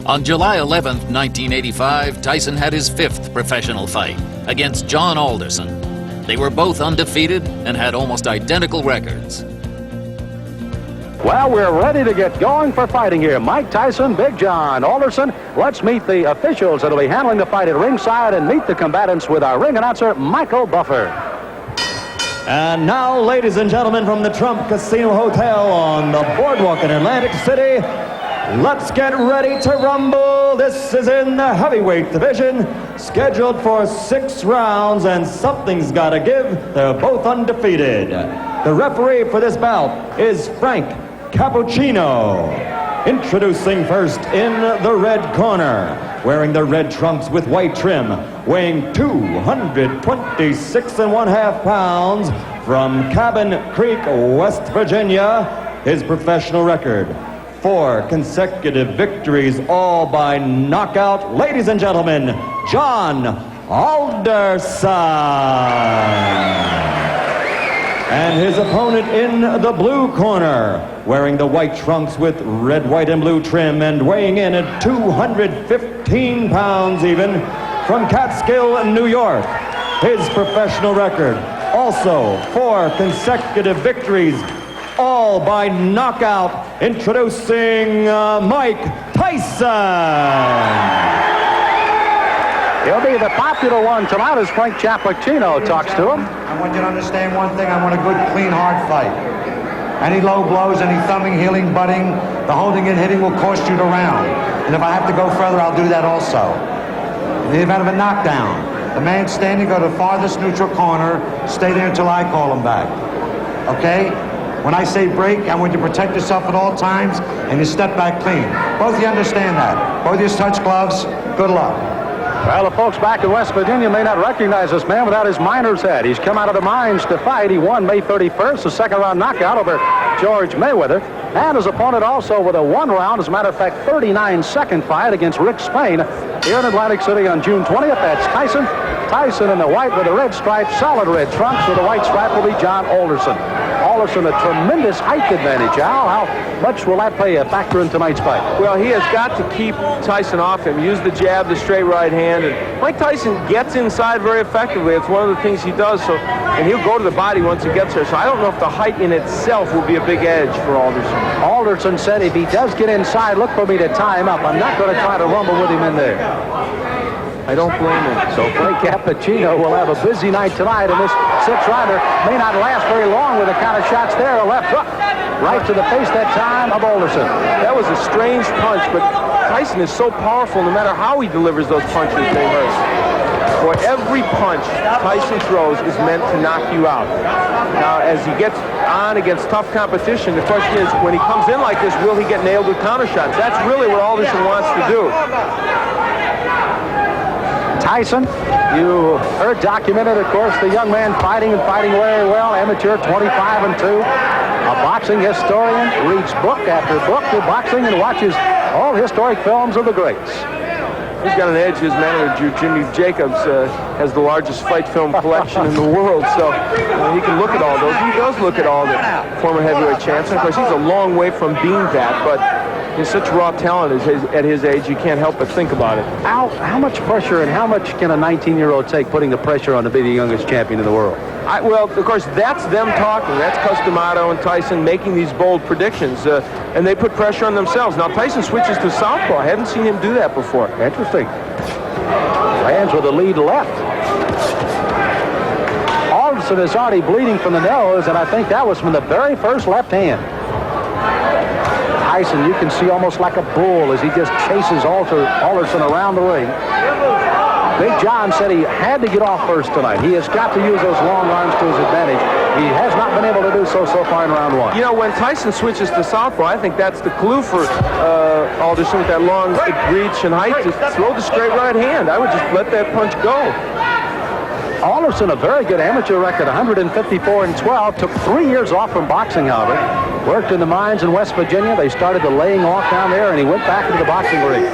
On July 11th, 1985, Tyson had his 5th professional fight against John Alderson. They were both undefeated and had almost identical records. Well, we're ready to get going for fighting here. Mike Tyson, Big John Alderson. Let's meet the officials that will be handling the fight at ringside and meet the combatants with our ring announcer, Michael Buffer. And now, ladies and gentlemen, from the Trump Casino Hotel on the boardwalk in Atlantic City, let's get ready to rumble. This is in the heavyweight division, scheduled for 6 rounds, and something's got to give. They're both undefeated. The referee for this bout is Frank Cappuccino. Introducing first in the red corner, wearing the red trunks with white trim, weighing 226.5 pounds, from Cabin Creek, West Virginia, his professional record: 4 consecutive victories, all by knockout. Ladies and gentlemen, John Alderson. And his opponent in the blue corner, wearing the white trunks with red, white, and blue trim, and weighing in at 215 pounds even, from Catskill, New York. His professional record, also 4 consecutive victories, all by knockout. Introducing Mike Tyson. He'll be the popular one tonight as Frank Cappuccino talks to him. I want you to understand one thing. I want a good, clean, hard fight. Any low blows, any thumbing, heeling, butting, the holding and hitting will cost you the round. And if I have to go further, I'll do that also. In the event of a knockdown, the man standing, go to the farthest neutral corner, stay there until I call him back. Okay? When I say break, I want you to protect yourself at all times, and you step back clean. Both of you understand that. Both of you touch gloves. Good luck. Well, the folks back in West Virginia may not recognize this man without his miner's hat. He's come out of the mines to fight. He won May 31st, a second-round knockout over George Mayweather. And his opponent also with a 1-round, as a matter of fact, 39-second fight against Rick Spain here in Atlantic City on June 20th. That's Tyson. Tyson in the white with the red stripe, solid red trunks with the white stripe will be John Alderson. Alderson, a tremendous height advantage. Al, how much will that play a factor in tonight's fight? Well, he has got to keep Tyson off him. Use the jab, the straight right hand. And Mike Tyson gets inside very effectively. It's one of the things he does. So, and he'll go to the body once he gets there. So I don't know if the height in itself will be a big edge for Alderson. Alderson said if he does get inside, look for me to tie him up. I'm not going to try to rumble with him in there. I don't blame him. So Frank Cappuccino will have a busy night tonight, and this 6-rounder may not last very long with the kind of shots there. A left hook right to the face that time of Alderson. That was a strange punch, but Tyson is so powerful no matter how he delivers those punches, they hurt. Boy, every punch Tyson throws is meant to knock you out. Now, as he gets on against tough competition, the question is, when he comes in like this, will he get nailed with counter shots? That's really what Alderson wants to do. Tyson, you heard documented, of course, the young man fighting and fighting very well, amateur 25-2, a boxing historian, reads book after book of boxing and watches all historic films of the greats. He's got an edge. His manager, Jimmy Jacobs, has the largest fight film collection in the world, so he can look at all those. He does look at all the former heavyweight champs. And of course, he's a long way from being that, but he's such raw talent at his age, you can't help but think about it. Al, how much pressure and how much can a 19-year-old take putting the pressure on to be the youngest champion in the world? Well, of course, that's them talking. That's Customato and Tyson making these bold predictions, and they put pressure on themselves. Now, Tyson switches to southpaw. I haven't seen him do that before. Interesting. Lands with the lead left. Alderson is already bleeding from the nose, and I think that was from the very first left hand. Tyson, you can see almost like a bull as he just chases Alderson around the ring. Big John said he had to get off first tonight. He has got to use those long arms to his advantage. He has not been able to do so far in round 1. You know, when Tyson switches to southpaw, I think that's the clue for Alderson with that long reach and height to throw the straight right hand. I would just let that punch go. Alderson, a very good amateur record, 154-12. Took 3 years off from boxing, however. Worked in the mines in West Virginia. They started the laying off down there, and he went back into the boxing ring.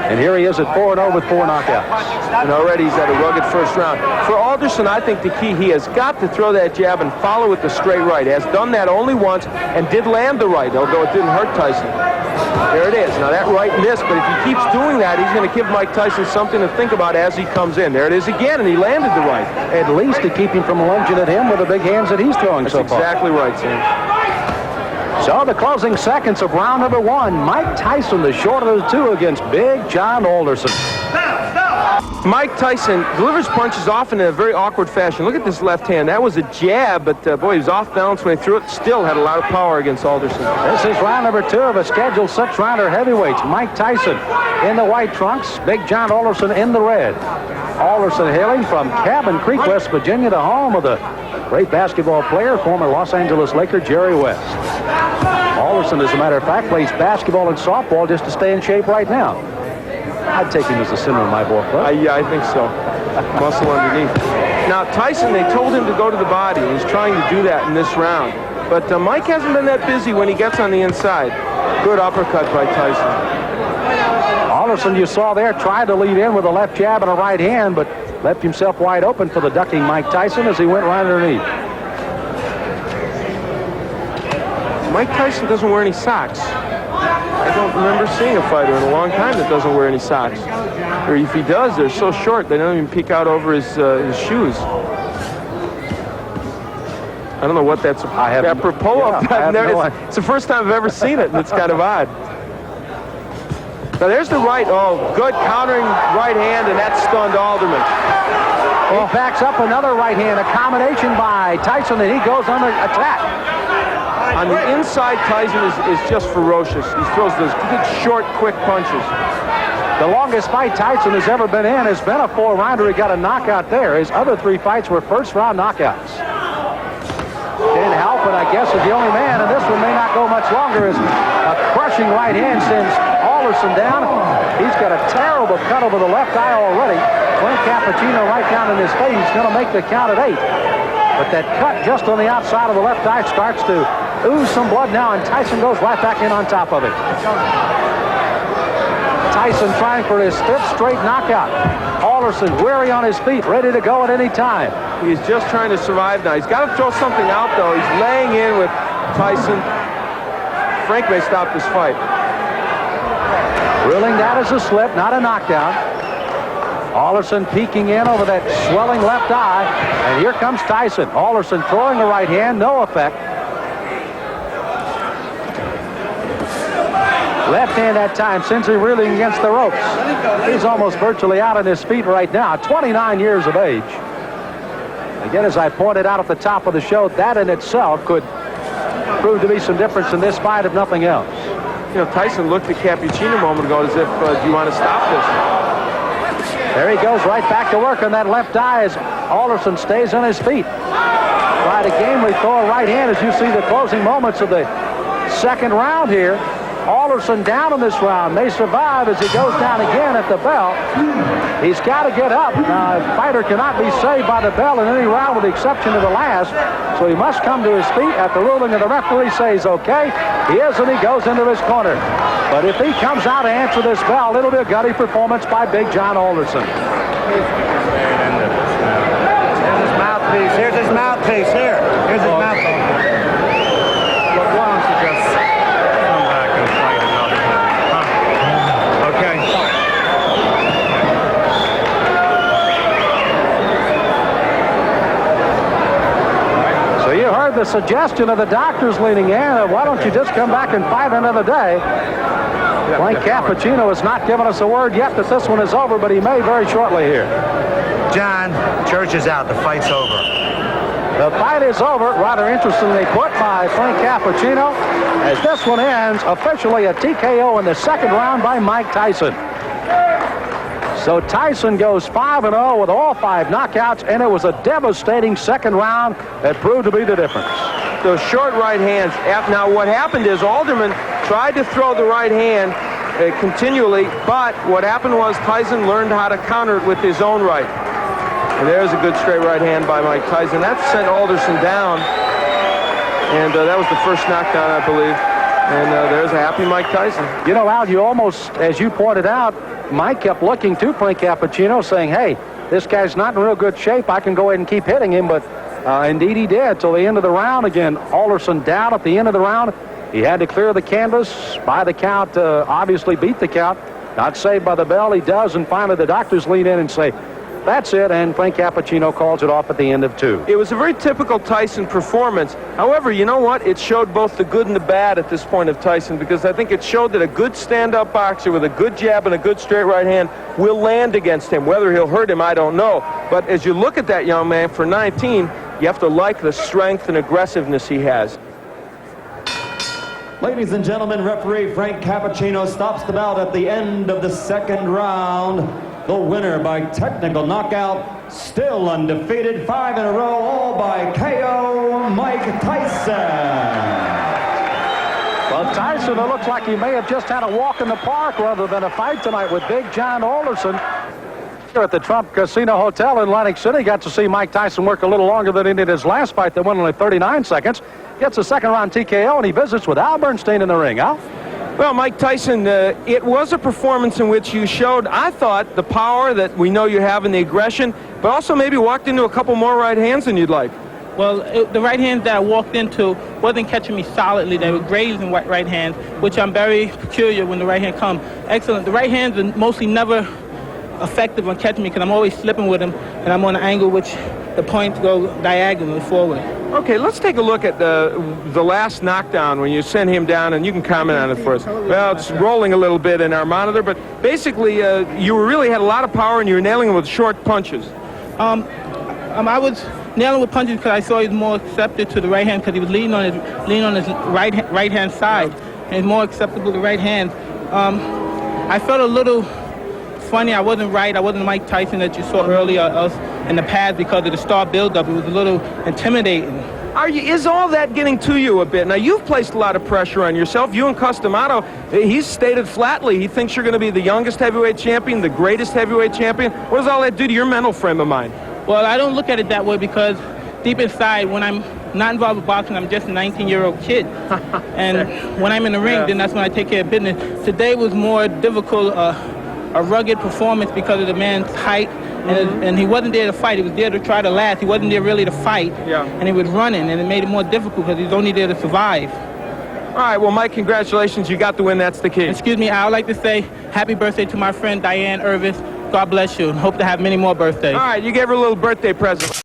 And here he is at 4-0 with 4 knockouts. And already he's had a rugged first round. For Alderson, I think the key, he has got to throw that jab and follow with the straight right. Has done that only once and did land the right, although it didn't hurt Tyson. There it is. Now that right missed, but if he keeps doing that, he's going to give Mike Tyson something to think about as he comes in. There it is again, and he landed the right. At least to keep him from lunging at him with the big hands that he's throwing so far. That's exactly right, Sam. So the closing seconds of round number 1. Mike Tyson, the shorter of the two, against Big John Alderson. Mike Tyson delivers punches often in a very awkward fashion. Look at this left hand. That was a jab, but boy, he was off balance when he threw it. Still had a lot of power against Alderson. This is round number 2 of a scheduled 6-rounder heavyweights. Mike Tyson in the white trunks, Big John Alderson in the red. Alderson hailing from Cabin Creek, West Virginia, the home of the great basketball player, former Los Angeles Laker Jerry West. Alderson, as a matter of fact, plays basketball and softball just to stay in shape right now. I'd take him as the center of my ball club. Yeah, I think so. Muscle underneath. Now, Tyson, they told him to go to the body. He's trying to do that in this round. But Mike hasn't been that busy when he gets on the inside. Good uppercut by Tyson. Alderson, you saw there, tried to lead in with a left jab and a right hand, but left himself wide open for the ducking Mike Tyson as he went right underneath. Mike Tyson doesn't wear any socks. I don't remember seeing a fighter in a long time that doesn't wear any socks. Or if he does, they're so short they don't even peek out over his shoes. I don't know what that's apropos of. It's the first time I've ever seen it, and it's kind of odd. Now there's the right. Oh, good countering right hand, and that stunned Alderman. He backs up another right hand, a combination by Tyson, and he goes under attack. On the inside, Tyson is just ferocious. He throws those good, short, quick punches. The longest fight Tyson has ever been in has been a 4-rounder. He got a knockout there. His other 3 fights were first-round knockouts. Didn't help, and I guess is the only man, and this one may not go much longer, as a crushing right hand sends Alderson down. He's got a terrible cut over the left eye already. Clint Cappuccino right down in his face. He's going to make the count at 8. But that cut just on the outside of the left eye starts to ooze some blood now, and Tyson goes right back in on top of it. Tyson trying for his 5th straight knockout. Alderson weary on his feet, ready to go at any time. He's just trying to survive now. He's got to throw something out, though. He's laying in with Tyson. Frank may stop this fight. Ruling that as a slip, not a knockdown. Alderson peeking in over that swelling left eye, and here comes Tyson. Alderson throwing the right hand, no effect. Left hand that time, sends him reeling against the ropes. He's almost virtually out on his feet right now, 29 years of age. Again, as I pointed out at the top of the show, that in itself could prove to be some difference in this fight, if nothing else. You know, Tyson looked at Cappuccino a moment ago as if, do you want to stop this? There he goes right back to work on that left eye as Alderson stays on his feet. Try to gamely throw a right hand as you see the closing moments of the second round here. Alderson down in this round, may survive as he goes down again at the bell. He's got to get up. Now, a fighter cannot be saved by the bell in any round with the exception of the last, so he must come to his feet at the ruling of the referee says okay. He is, and he goes into his corner. But if he comes out to answer this bell, it'll be a gutty performance by Big John Alderson. Here's his mouthpiece. Here's his mouthpiece. Here's his mouthpiece. Why don't you just come back and fight another time? Okay. So you heard the suggestion of the doctors leaning in. Why don't you just come back and fight another day? Frank Cappuccino has not given us a word yet that this one is over, but he may very shortly here. John, church is out. The fight's over. The fight is over, rather interestingly put by Frank Cappuccino, as this one ends officially a TKO in the second round by Mike Tyson. So Tyson goes 5-0 with all 5 knockouts, and it was a devastating second round that proved to be the difference. Those short right hands. Now, what happened is Alderman tried to throw the right hand continually, but what happened was Tyson learned how to counter it with his own right. And there's a good straight right hand by Mike Tyson. That sent Alderson down, and that was the first knockdown, I believe. And there's a happy Mike Tyson. You know, Al, you almost, as you pointed out, Mike kept looking to Frank Cappuccino saying, hey, this guy's not in real good shape. I can go ahead and keep hitting him, but indeed he did till the end of the round. Again, Alderson down at the end of the round. He had to clear the canvas by the count, obviously beat the count. Not saved by the bell. He does, and finally the doctors lean in and say, that's it, and Frank Cappuccino calls it off at the end of 2. It was a very typical Tyson performance. However, you know what? It showed both the good and the bad at this point of Tyson, because I think it showed that a good stand-up boxer with a good jab and a good straight right hand will land against him. Whether he'll hurt him, I don't know. But as you look at that young man, for 19, you have to like the strength and aggressiveness he has. Ladies and gentlemen, referee Frank Cappuccino stops the bout at the end of the 2nd round. The winner by technical knockout, still undefeated, 5 in a row, all by KO, Mike Tyson. Well, Tyson, it looks like he may have just had a walk in the park rather than a fight tonight with Big John Alderson. Here at the Trump Casino Hotel in Atlantic City, got to see Mike Tyson work a little longer than he did his last fight that went only 39 seconds. Gets a 2nd round TKO, and he visits with Al Bernstein in the ring. Al? Well, Mike Tyson, it was a performance in which you showed, I thought, the power that we know you have and the aggression, but also maybe walked into a couple more right hands than you'd like. Well, the right hands that I walked into wasn't catching me solidly. They were grazing right hands, which I'm very peculiar when the right hand comes. Excellent. The right hands are mostly never effective on catching me because I'm always slipping with them, and I'm on an angle which the points go diagonally forward. Okay, let's take a look at the last knockdown when you sent him down, and you can comment on it for us. Well, it's rolling a little bit in our monitor, but basically you really had a lot of power, and you were nailing him with short punches. I was nailing with punches because I saw he was more accepted to the right hand because he was leaning on his right hand side, and more acceptable to right hand. I felt a little funny. I wasn't right. I wasn't Mike Tyson that you saw earlier in the past because of the star buildup. It was a little intimidating. Is all that getting to you a bit? Now, you've placed a lot of pressure on yourself. You and Customato, he's stated flatly he thinks you're going to be the youngest heavyweight champion, the greatest heavyweight champion. What does all that do to your mental frame of mind? Well, I don't look at it that way because deep inside, when I'm not involved with boxing, I'm just a 19-year-old kid. And when I'm in the ring, then that's when I take care of business. Today was more difficult, a rugged performance because of the man's height, and he wasn't there to fight. He was there to try to last. He wasn't there really to fight, and he was running, and it made it more difficult because he was only there to survive. All right, well, Mike, congratulations. You got the win. That's the key. Excuse me, I would like to say happy birthday to my friend Diane Irvis. God bless you, and hope to have many more birthdays. All right, you gave her a little birthday present.